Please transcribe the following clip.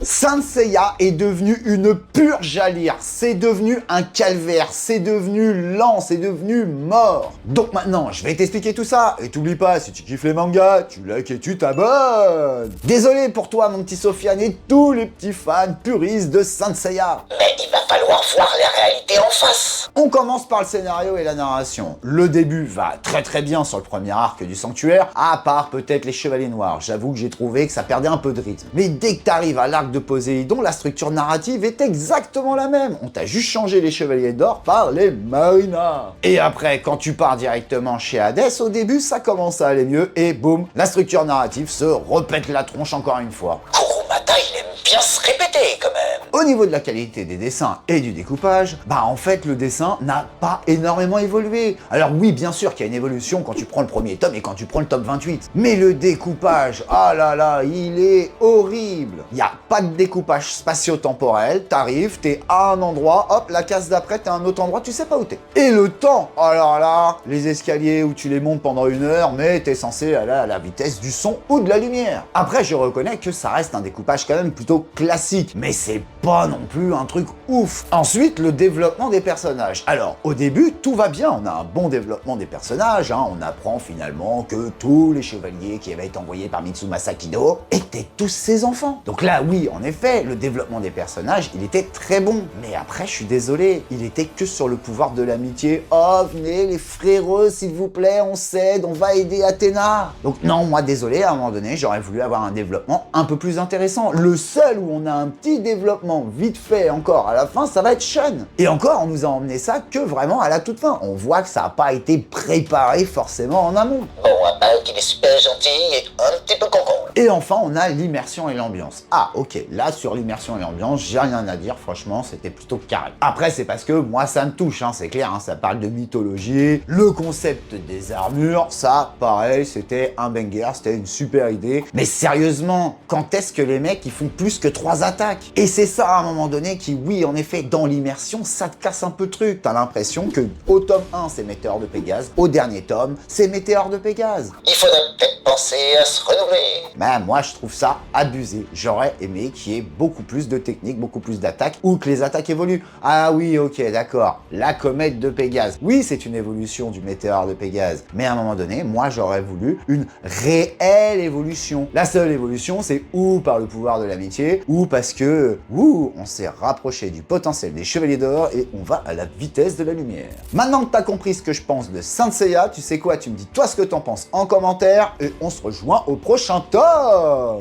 Saint Seiya est devenu une purge à lire, c'est devenu un calvaire, c'est devenu lent, c'est devenu mort. Donc maintenant, je vais t'expliquer tout ça, et t'oublie pas, si tu kiffes les mangas, tu likes et tu t'abonnes. Désolé pour toi mon petit Sofiane et tous les petits fans puristes de Saint Seiya. Mais il va falloir voir la réalité en face. On commence par le scénario et la narration. Le début va très bien sur le premier arc du Sanctuaire, à part peut-être les Chevaliers Noirs. J'avoue que j'ai trouvé que ça perdait un peu de rythme. Mais dès que t'arrives à l'arc de Poséidon, la structure narrative est exactement la même. On t'a juste changé les Chevaliers d'Or par les Marinars. Et après, quand tu pars directement chez Hadès, au début, ça commence à aller mieux et boum, la structure narrative se repète la tronche encore une fois. Kurumada, il aime bien se répéter quand même. Au niveau de la qualité des dessins et du découpage, en fait le dessin n'a pas énormément évolué. Alors oui, bien sûr qu'il y a une évolution quand tu prends le premier tome et quand tu prends le tome 28. Mais le découpage, ah là là, il est horrible. Il n'y a pas de découpage spatio-temporel, t'arrives, t'es à un endroit, hop, la case d'après, t'es à un autre endroit, tu sais pas où t'es. Et le temps, alors là, les escaliers où tu les montes pendant 1 heure, mais t'es censé aller à la vitesse du son ou de la lumière. Après, je reconnais que ça reste un découpage quand même plutôt classique, mais c'est pas non plus un truc ouf. Ensuite, le développement des personnages. Alors, au début, tout va bien, on a un bon développement des personnages, on apprend finalement que tous les chevaliers qui avaient été envoyés par Mitsumasa Kido étaient tous ses enfants. Donc là, oui, en effet, le développement des personnages, il était très bon. Mais après, je suis désolé, il était que sur le pouvoir de l'amitié. Oh, venez les fréreux, s'il vous plaît, on s'aide, on va aider Athéna. Donc non, moi, désolé, à un moment donné, j'aurais voulu avoir un développement un peu plus intéressant. Le seul où on a un petit développement vite fait encore à la fin, ça va être Shun. Et encore, on nous a emmené ça que vraiment à la toute fin. On voit que ça n'a pas été préparé forcément en amont. Bon, à part qu'il est super gentil et un petit peu concon. Et enfin, on a l'immersion et l'ambiance. Ah, ok, là, sur l'immersion et l'ambiance, j'ai rien à dire, franchement, c'était plutôt carré. Après, c'est parce que moi, ça me touche, c'est clair, ça parle de mythologie, le concept des armures, ça, pareil, c'était un banger, c'était une super idée. Mais sérieusement, quand est-ce que les mecs, ils font plus que 3 attaques? Et c'est ça, à un moment donné, qui, oui, en effet, dans l'immersion, ça te casse un peu le truc. T'as l'impression que au tome 1, c'est Météore de Pégase, au dernier tome, c'est Météore de Pégase. Il faudrait peut-être penser à se renouveler. Moi, je trouve ça abusé. J'aurais aimé qu'il y ait beaucoup plus de techniques, beaucoup plus d'attaques, ou que les attaques évoluent. Ah oui, ok, d'accord. La comète de Pégase. Oui, c'est une évolution du Météore de Pégase. Mais à un moment donné, moi, j'aurais voulu une réelle évolution. La seule évolution, c'est ou par le pouvoir de l'amitié, ou parce que, on s'est rapproché du potentiel des Chevaliers d'Or et on va à la vitesse de la lumière. Maintenant que t'as compris ce que je pense de Saint Seiya, tu sais quoi, tu me dis toi ce que t'en penses en commentaire et on se rejoint au prochain tome.